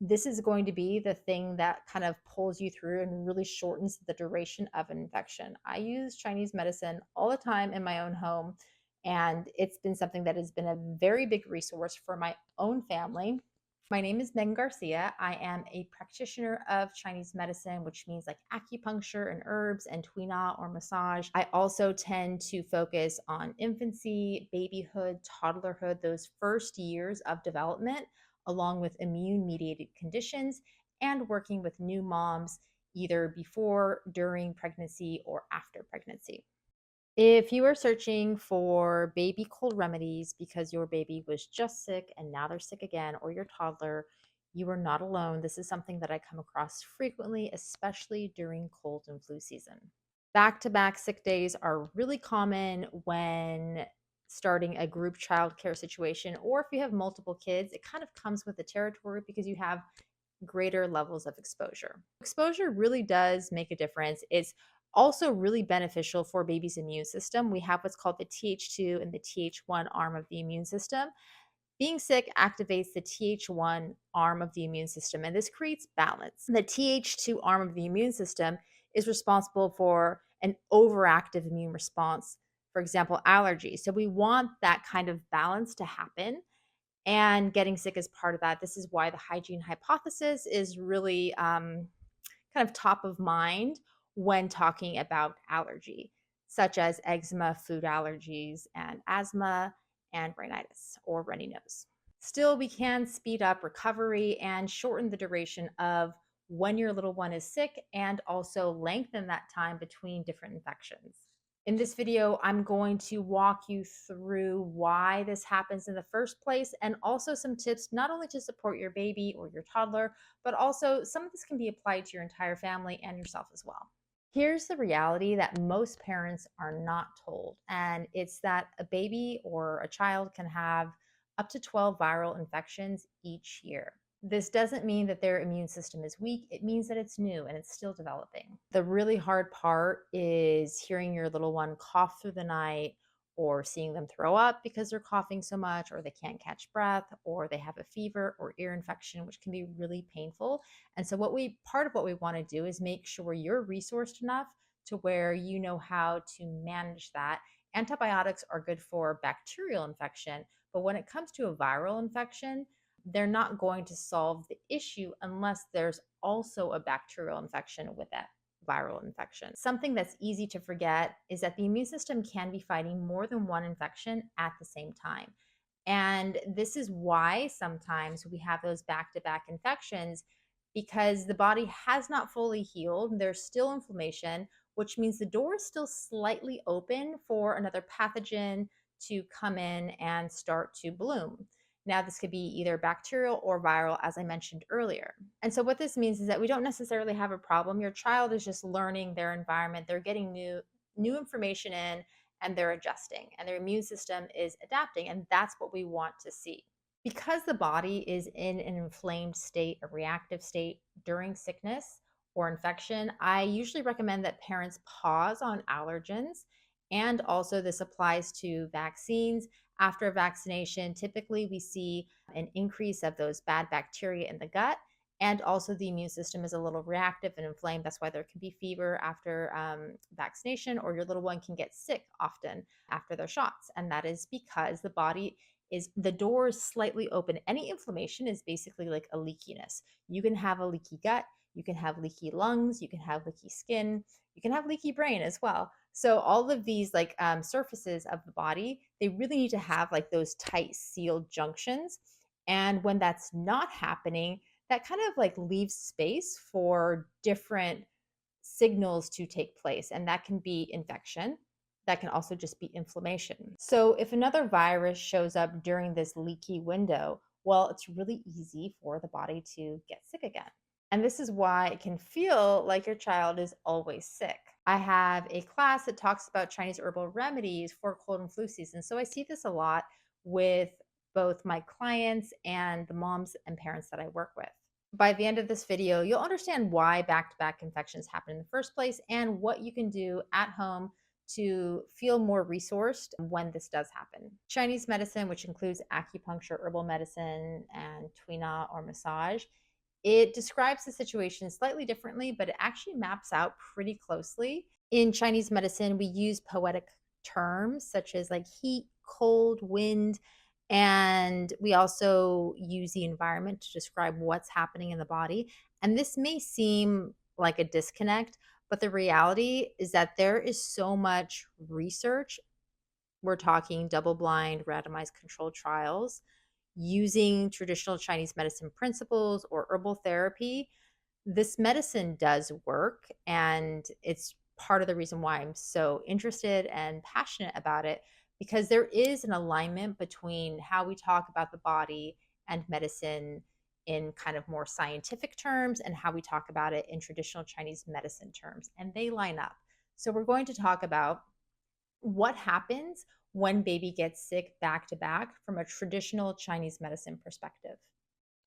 this is going to be the thing that kind of pulls you through and really shortens the duration of an infection. I use Chinese medicine all the time in my own home, and it's been something that has been a very big resource for my own family. My name is Megan Garcia. I am a practitioner of Chinese medicine, which means like acupuncture and herbs and tuina or massage. I also tend to focus on infancy, babyhood, toddlerhood, those first years of development, along with immune mediated conditions, and working with new moms either before, during pregnancy, or after pregnancy. If you are searching for baby cold remedies because your baby was just sick and now they're sick again, or your toddler, you are not alone. This is something that I come across frequently, especially during cold and flu season. Back to back sick days are really common when starting a group childcare situation, or if you have multiple kids, it kind of comes with the territory because you have greater levels of exposure. Exposure really does make a difference. It's also really beneficial for a baby's immune system. We have what's called the Th2 and the Th1 arm of the immune system. Being sick activates the Th1 arm of the immune system, and this creates balance. The Th2 arm of the immune system is responsible for an overactive immune response, for example, allergies. So we want that kind of balance to happen, and getting sick is part of that. This is why the hygiene hypothesis is really kind of top of mind when talking about allergy, such as eczema, food allergies, and asthma, and rhinitis or runny nose. Still, we can speed up recovery and shorten the duration of when your little one is sick, and also lengthen that time between different infections. In this video, I'm going to walk you through why this happens in the first place, and also some tips not only to support your baby or your toddler, but also some of this can be applied to your entire family and yourself as well. Here's the reality that most parents are not told, and it's that a baby or a child can have up to 12 viral infections each year. This doesn't mean that their immune system is weak. It means that it's new and it's still developing. The really hard part is hearing your little one cough through the night, or seeing them throw up because they're coughing so much, or they can't catch breath, or they have a fever or ear infection, which can be really painful. And so part of what we want to do is make sure you're resourced enough to where you know how to manage that. Antibiotics are good for bacterial infection, but when it comes to a viral infection, they're not going to solve the issue unless there's also a bacterial infection with that viral infection. Something that's easy to forget is that the immune system can be fighting more than one infection at the same time. And this is why sometimes we have those back-to-back infections, because the body has not fully healed. There's still inflammation, which means the door is still slightly open for another pathogen to come in and start to bloom. Now, this could be either bacterial or viral, as I mentioned earlier. And so what this means is that we don't necessarily have a problem. Your child is just learning their environment. They're getting new information in, and they're adjusting, and their immune system is adapting, and that's what we want to see. Because the body is in an inflamed state, a reactive state during sickness or infection, I usually recommend that parents pause on allergens. And also, this applies to vaccines. After a vaccination, typically we see an increase of those bad bacteria in the gut. And also, the immune system is a little reactive and inflamed. That's why there can be fever after vaccination, or your little one can get sick often after their shots. And that is because the door is slightly open. Any inflammation is basically like a leakiness. You can have a leaky gut, you can have leaky lungs, you can have leaky skin, you can have leaky brain as well. So all of these surfaces of the body, they really need to have like those tight sealed junctions. And when that's not happening, that kind of like leaves space for different signals to take place. And that can be infection. That can also just be inflammation. So if another virus shows up during this leaky window, well, it's really easy for the body to get sick again. And this is why it can feel like your child is always sick. I have a class that talks about Chinese herbal remedies for cold and flu season. So I see this a lot with both my clients and the moms and parents that I work with. By the end of this video, you'll understand why back-to-back infections happen in the first place, and what you can do at home to feel more resourced when this does happen. Chinese medicine, which includes acupuncture, herbal medicine, and tuina or massage, It describes the situation slightly differently, but it actually maps out pretty closely. In Chinese medicine, we use poetic terms such as like heat, cold, wind, and we also use the environment to describe what's happening in the body. And this may seem like a disconnect, but the reality is that there is so much research. We're talking double blind, randomized controlled trials using traditional Chinese medicine principles or herbal therapy. This medicine does work, and it's part of the reason why I'm so interested and passionate about it, because there is an alignment between how we talk about the body and medicine in kind of more scientific terms and how we talk about it in traditional Chinese medicine terms, and they line up. So we're going to talk about what happens when baby gets sick back to back from a traditional Chinese medicine perspective.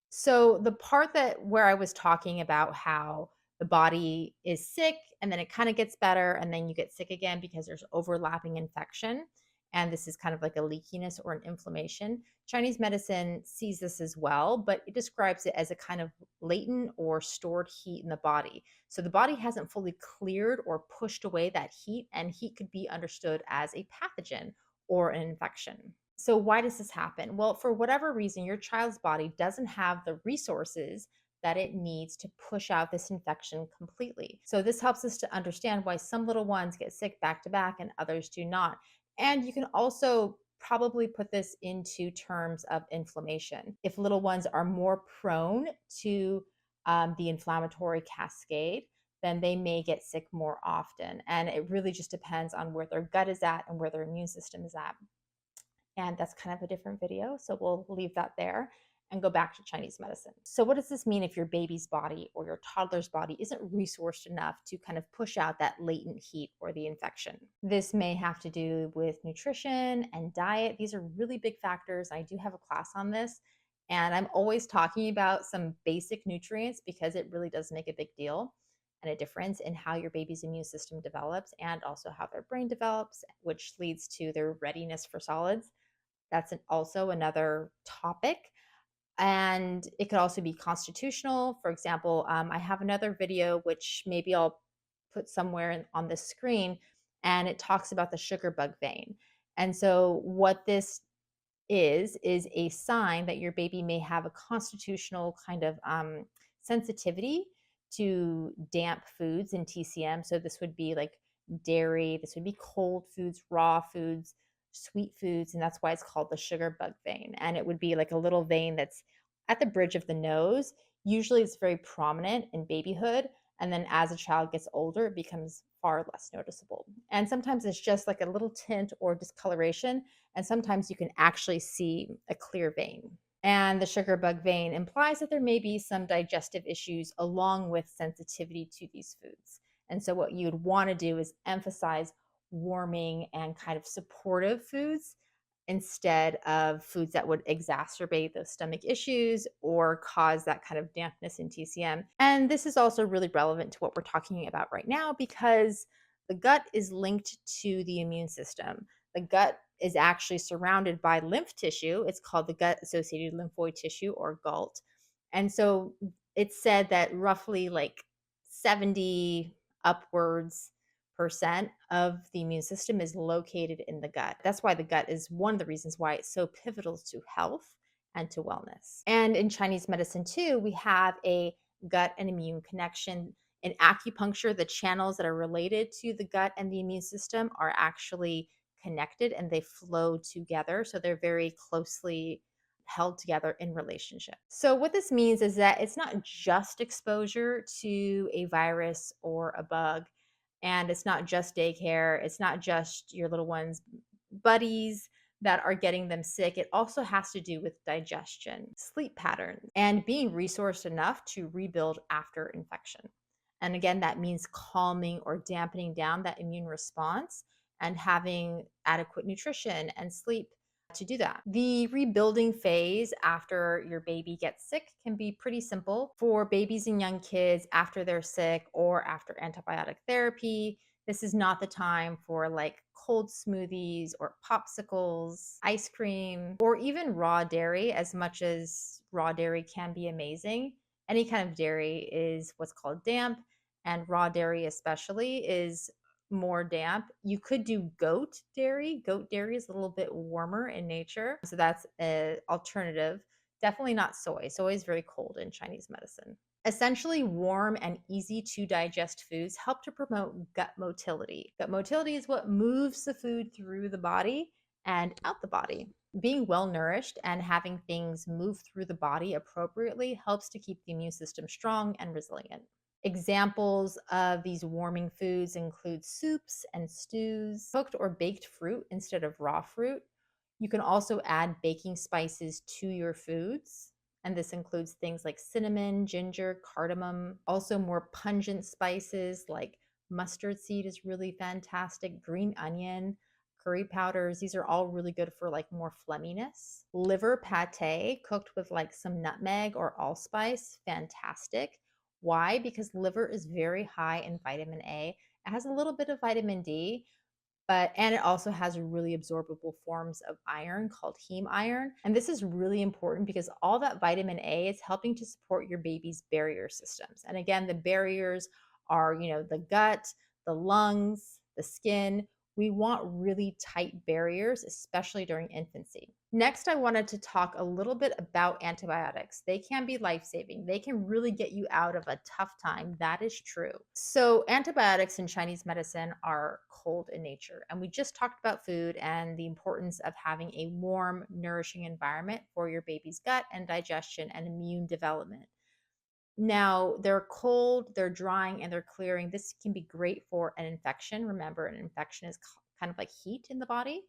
So the part that where I was talking about how the body is sick and then it kind of gets better and then you get sick again because there's overlapping infection, and this is kind of like a leakiness or an inflammation. Chinese medicine sees this as well, but it describes it as a kind of latent or stored heat in the body. So the body hasn't fully cleared or pushed away that heat, and heat could be understood as a pathogen or an infection. So, why does this happen? Well, for whatever reason, your child's body doesn't have the resources that it needs to push out this infection completely. So, this helps us to understand why some little ones get sick back to back and others do not. And you can also probably put this into terms of inflammation. If little ones are more prone to the inflammatory cascade, then they may get sick more often. And it really just depends on where their gut is at and where their immune system is at. And that's kind of a different video. So we'll leave that there and go back to Chinese medicine. So, what does this mean if your baby's body or your toddler's body isn't resourced enough to kind of push out that latent heat or the infection? This may have to do with nutrition and diet. These are really big factors. I do have a class on this, and I'm always talking about some basic nutrients because it really does make a big deal and a difference in how your baby's immune system develops and also how their brain develops, which leads to their readiness for solids. That's also another topic. And it could also be constitutional. For example, I have another video, which maybe I'll put somewhere on the screen, and it talks about the sugar bug vein. And so, what this is a sign that your baby may have a constitutional kind of sensitivity to damp foods and TCM. So this would be like dairy, this would be cold foods, raw foods, sweet foods, and that's why it's called the sugar bug vein. And it would be like a little vein that's at the bridge of the nose. Usually it's very prominent in babyhood, and then as a child gets older, it becomes far less noticeable. And sometimes it's just like a little tint or discoloration, and sometimes you can actually see a clear vein. And the sugar bug vein implies that there may be some digestive issues along with sensitivity to these foods. And so, what you'd want to do is emphasize warming and kind of supportive foods instead of foods that would exacerbate those stomach issues or cause that kind of dampness in TCM. And this is also really relevant to what we're talking about right now because the gut is linked to the immune system. The gut is actually surrounded by lymph tissue. It's called the gut associated lymphoid tissue or GALT. And so it's said that roughly like 70 upwards percent of the immune system is located in the gut. That's why the gut is one of the reasons why it's so pivotal to health and to wellness. And in Chinese medicine, too, we have a gut and immune connection. In acupuncture, the channels that are related to the gut and the immune system are actually connected and they flow together. So they're very closely held together in relationship. So what this means is that it's not just exposure to a virus or a bug, and it's not just daycare, it's not just your little one's buddies that are getting them sick. It also has to do with digestion, sleep patterns, and being resourced enough to rebuild after infection. And again, that means calming or dampening down that immune response and having adequate nutrition and sleep to do that. The rebuilding phase after your baby gets sick can be pretty simple for babies and young kids after they're sick or after antibiotic therapy. This is not the time for like cold smoothies or popsicles, ice cream, or even raw dairy, as much as raw dairy can be amazing. Any kind of dairy is what's called damp, and raw dairy, especially, is more damp. You could do goat dairy. Goat dairy is a little bit warmer in nature. So that's an alternative. Definitely not soy. Soy is very cold in Chinese medicine. Essentially, warm and easy to digest foods help to promote gut motility. Gut motility is what moves the food through the body and out the body. Being well nourished and having things move through the body appropriately helps to keep the immune system strong and resilient. Examples of these warming foods include soups and stews, cooked or baked fruit instead of raw fruit. You can also add baking spices to your foods, and this includes things like cinnamon, ginger, cardamom, also more pungent spices like mustard seed is really fantastic, green onion, curry powders. These are all really good for like more phlegminess. Liver pate cooked with like some nutmeg or allspice, fantastic. Why? Because liver is very high in vitamin A. It has a little bit of vitamin D, and it also has really absorbable forms of iron called heme iron. And this is really important because all that vitamin A is helping to support your baby's barrier systems. And again, the barriers are, the gut, the lungs, the skin. We want really tight barriers, especially during infancy. Next, I wanted to talk a little bit about antibiotics. They can be life-saving. They can really get you out of a tough time. That is true. So, antibiotics in Chinese medicine are cold in nature. And we just talked about food and the importance of having a warm, nourishing environment for your baby's gut and digestion and immune development. Now, they're cold, they're drying, and they're clearing. This can be great for an infection. Remember, an infection is kind of like heat in the body.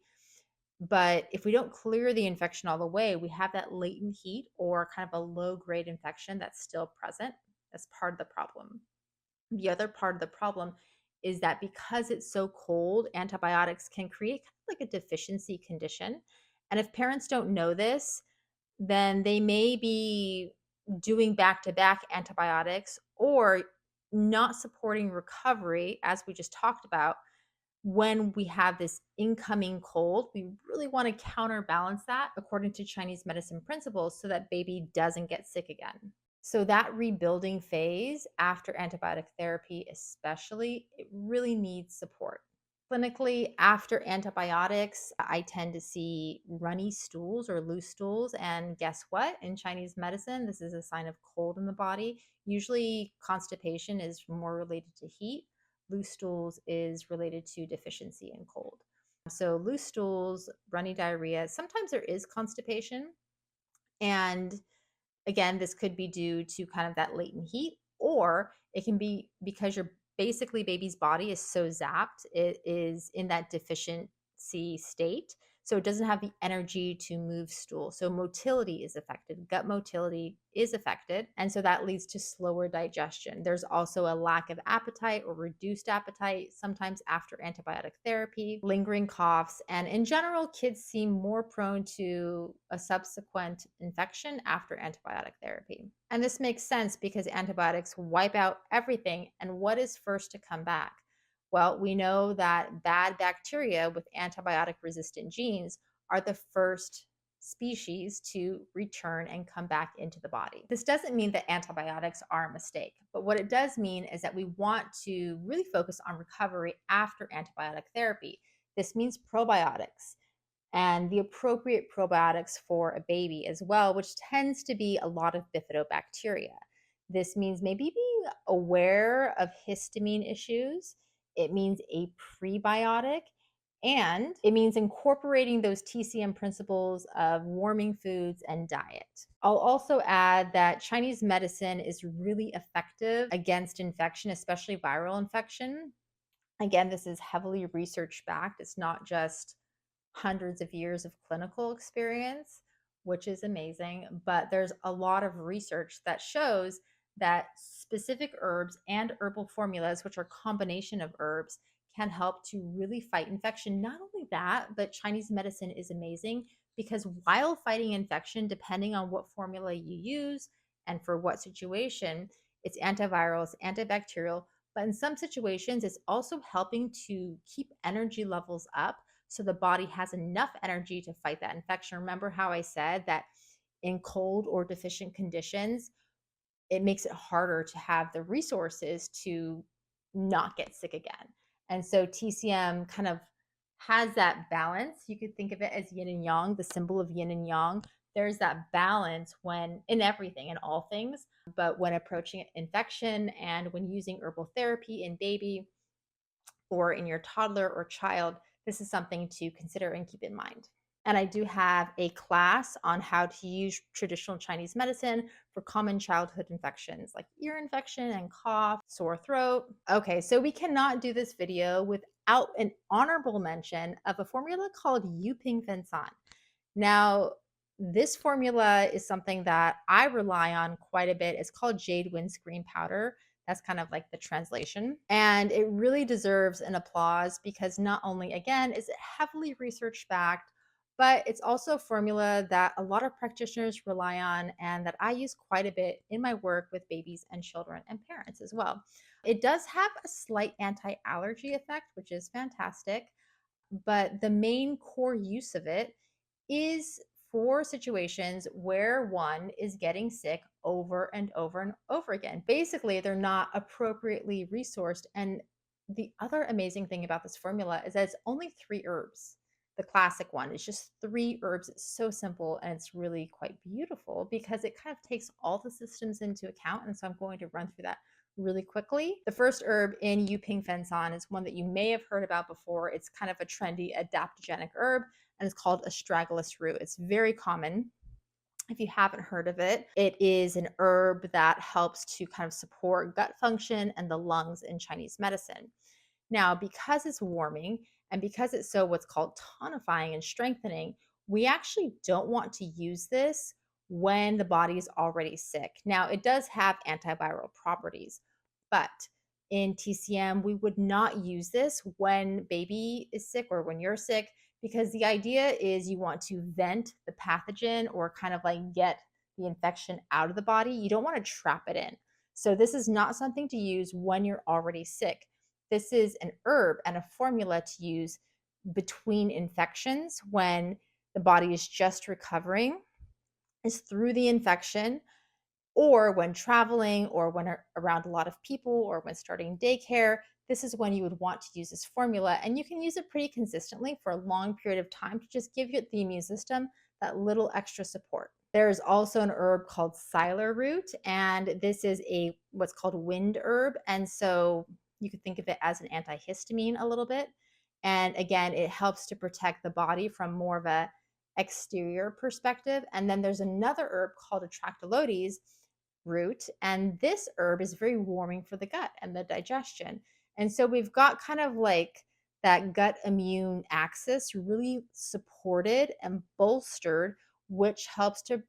But if we don't clear the infection all the way, we have that latent heat or kind of a low grade infection that's still present. That's part of the problem. The other part of the problem is that because it's so cold, antibiotics can create kind of like a deficiency condition. And if parents don't know this, then they may be doing back to back antibiotics or not supporting recovery, as we just talked about. When we have this incoming cold, we really want to counterbalance that according to Chinese medicine principles so that baby doesn't get sick again. So, that rebuilding phase after antibiotic therapy, especially, it really needs support. Clinically, after antibiotics, I tend to see runny stools or loose stools. And guess what? In Chinese medicine, this is a sign of cold in the body. Usually, constipation is more related to heat. Loose stools is related to deficiency in cold. So, loose stools, runny diarrhea, sometimes there is constipation. And again, this could be due to kind of that latent heat, or it can be because your basically baby's body is so zapped, it is in that deficiency state. So it doesn't have the energy to move stool. So motility is affected, gut motility is affected. And so that leads to slower digestion. There's also a lack of appetite or reduced appetite, sometimes after antibiotic therapy, lingering coughs. And in general, kids seem more prone to a subsequent infection after antibiotic therapy. And this makes sense because antibiotics wipe out everything. And what is first to come back? Well, we know that bad bacteria with antibiotic resistant genes are the first species to return and come back into the body. This doesn't mean that antibiotics are a mistake, but what it does mean is that we want to really focus on recovery after antibiotic therapy. This means probiotics and the appropriate probiotics for a baby as well, which tends to be a lot of bifidobacteria. This means maybe being aware of histamine issues. It means a prebiotic, and it means incorporating those TCM principles of warming foods and diet. I'll also add that Chinese medicine is really effective against infection, especially viral infection. Again, this is heavily research backed. It's not just hundreds of years of clinical experience, which is amazing. But there's a lot of research that shows that specific herbs and herbal formulas, which are a combination of herbs, can help to really fight infection. Not only that, but Chinese medicine is amazing because while fighting infection, depending on what formula you use and for what situation, it's antiviral, it's antibacterial. But in some situations, it's also helping to keep energy levels up so the body has enough energy to fight that infection. Remember how I said that in cold or deficient conditions, it makes it harder to have the resources to not get sick again. And so TCM kind of has that balance. You could think of it as yin and yang, the symbol of yin and yang. There's that balance when in everything, in all things, but when approaching infection and when using herbal therapy in baby or in your toddler or child, this is something to consider and keep in mind. And I do have a class on how to use traditional Chinese medicine for common childhood infections like ear infection and cough, sore throat. Okay, so we cannot do this video without an honorable mention of a formula called Yuping Fensan. Now, this formula is something that I rely on quite a bit. It's called Jade Windscreen Powder. That's kind of like the translation. And it really deserves an applause because not only, again, is it heavily research backed, but it's also a formula that a lot of practitioners rely on and that I use quite a bit in my work with babies and children and parents as well. It does have a slight anti allergy effect, which is fantastic, but the main core use of it is for situations where one is getting sick over and over and over again. Basically, they're not appropriately resourced. And the other amazing thing about this formula is that it's only 3 herbs. The classic one is just 3 herbs. It's so simple and it's really quite beautiful because it kind of takes all the systems into account. And so I'm going to run through that really quickly. The first herb in Yuping Fensan is one that you may have heard about before. It's kind of a trendy adaptogenic herb and it's called astragalus root. It's very common. If you haven't heard of it, it is an herb that helps to kind of support gut function and the lungs in Chinese medicine. Now, because it's warming and because it's so what's called tonifying and strengthening, we actually don't want to use this when the body is already sick. Now, it does have antiviral properties, but in TCM, we would not use this when baby is sick or when you're sick because the idea is you want to vent the pathogen or kind of like get the infection out of the body. You don't want to trap it in. So, this is not something to use when you're already sick. This is an herb and a formula to use between infections when the body is just recovering, is through the infection, or when traveling, or when around a lot of people, or when starting daycare. This is when you would want to use this formula. And you can use it pretty consistently for a long period of time to just give you the immune system that little extra support. There's also an herb called siler root, and this is a what's called wind herb. And so you could think of it as an antihistamine a little bit. And again, it helps to protect the body from more of a exterior perspective. And then there's another herb called atractylodes root, and this herb is very warming for the gut and the digestion. And so we've got kind of like that gut immune axis really supported and bolstered, which helps to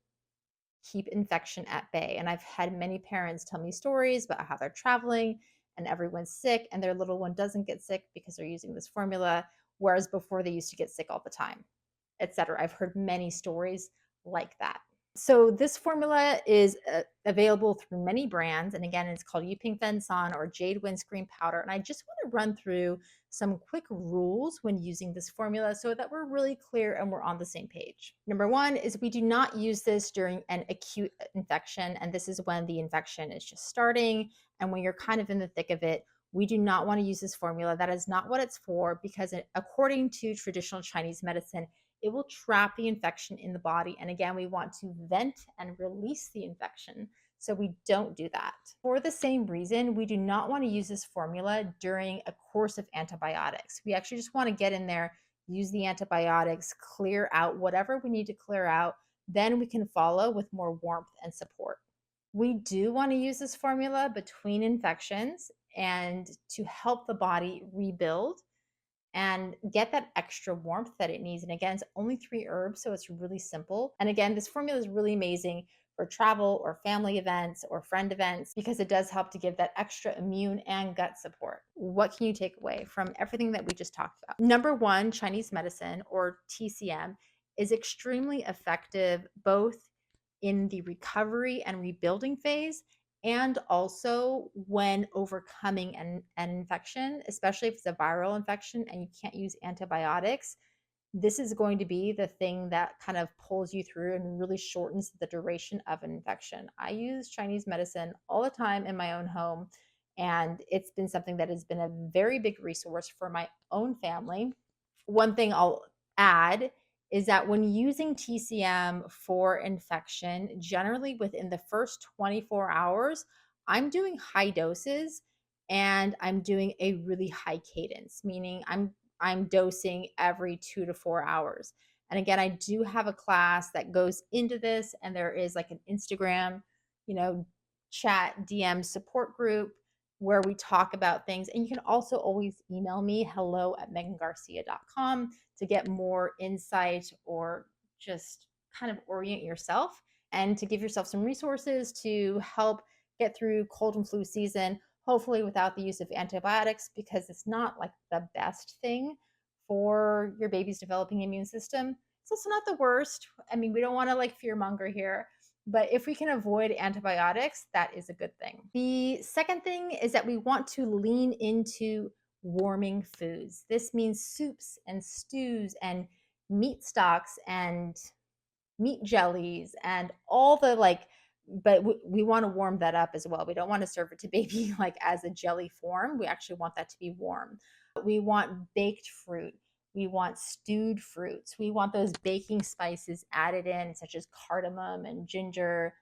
keep infection at bay. And I've had many parents tell me stories about how they're traveling and everyone's sick and their little one doesn't get sick because they're using this formula, whereas before they used to get sick all the time, etc. I've heard many stories like that. So this formula is available through many brands. And again, it's called Yuping Fensan or Jade Windscreen Powder. And I just want to run through some quick rules when using this formula so that we're really clear and we're on the same page. Number one is we do not use this during an acute infection. And this is when the infection is just starting. And when you're kind of in the thick of it, we do not want to use this formula. That is not what it's for because according to traditional Chinese medicine, it will trap the infection in the body. And again, we want to vent and release the infection. So we don't do that. For the same reason, we do not want to use this formula during a course of antibiotics. We actually just want to get in there, use the antibiotics, clear out whatever we need to clear out. Then we can follow with more warmth and support. We do want to use this formula between infections and to help the body rebuild and get that extra warmth that it needs. And again, it's only 3 herbs, so it's really simple. And again, this formula is really amazing for travel or family events or friend events because it does help to give that extra immune and gut support. What can you take away from everything that we just talked about? Number one, Chinese medicine or TCM is extremely effective both in the recovery and rebuilding phase and also when overcoming an infection, especially if it's a viral infection and you can't use antibiotics. this is going to be the thing that kind of pulls you through and really shortens the duration of an infection. I use Chinese medicine all the time in my own home, and it's been something that has been a very big resource for my own family. One thing I'll add is that when using TCM for infection, generally within the first 24 hours, I'm doing high doses and I'm doing a really high cadence, meaning I'm dosing every 2 to 4 hours. And again, I do have a class that goes into this, and there is like an Instagram, you know, chat DM support group where we talk about things. And you can also always email me hello@megangarcia.com to get more insight or just kind of orient yourself and to give yourself some resources to help get through cold and flu season, hopefully without the use of antibiotics, because it's not like the best thing for your baby's developing immune system. It's also not the worst. I mean, we don't want to like fear monger here, but if we can avoid antibiotics, that is a good thing. The second thing is that we want to lean into warming foods. This means soups and stews and meat stocks and meat jellies and all the like, but we want to warm that up as well. We don't want to serve it to baby like as a jelly form. We actually want that to be warm. We want baked fruit. We want stewed fruits. We want those baking spices added in, such as cardamom and ginger,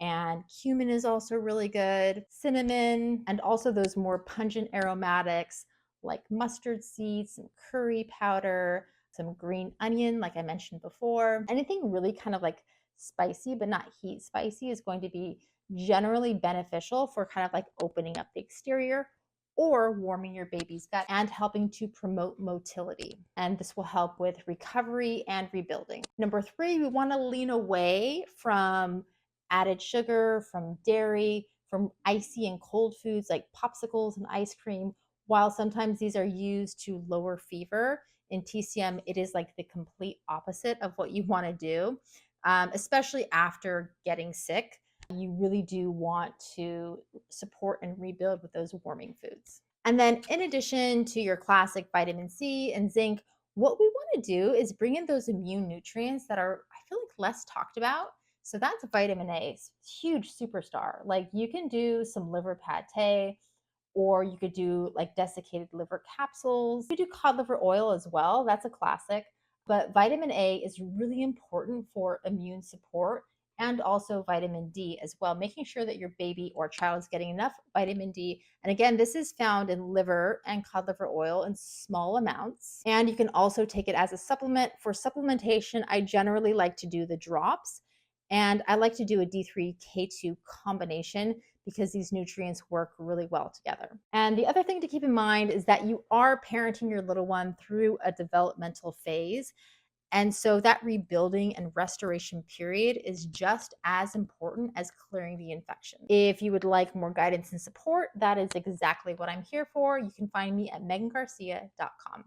and cumin is also really good, cinnamon, and also those more pungent aromatics like mustard seeds, some curry powder, some green onion, like I mentioned before. Anything really kind of like spicy, but not heat spicy, is going to be generally beneficial for kind of like opening up the exterior or warming your baby's gut and helping to promote motility. And this will help with recovery and rebuilding. Number 3, we want to lean away from added sugar, from dairy, from icy and cold foods like popsicles and ice cream. While sometimes these are used to lower fever, in TCM, it is like the complete opposite of what you want to do, especially after getting sick. You really do want to support and rebuild with those warming foods. And then, in addition to your classic vitamin C and zinc, what we want to do is bring in those immune nutrients that are, I feel like, less talked about. So that's vitamin A, huge superstar. Like you can do some liver pate, or you could do like desiccated liver capsules. You could do cod liver oil as well. That's a classic. But vitamin A is really important for immune support, and also vitamin D as well, making sure that your baby or child is getting enough vitamin D. And again, this is found in liver and cod liver oil in small amounts. And you can also take it as a supplement. For supplementation, I generally like to do the drops. And I like to do a D3K2 combination because these nutrients work really well together. And the other thing to keep in mind is that you are parenting your little one through a developmental phase. And so that rebuilding and restoration period is just as important as clearing the infection. If you would like more guidance and support, that is exactly what I'm here for. You can find me at megangarcia.com.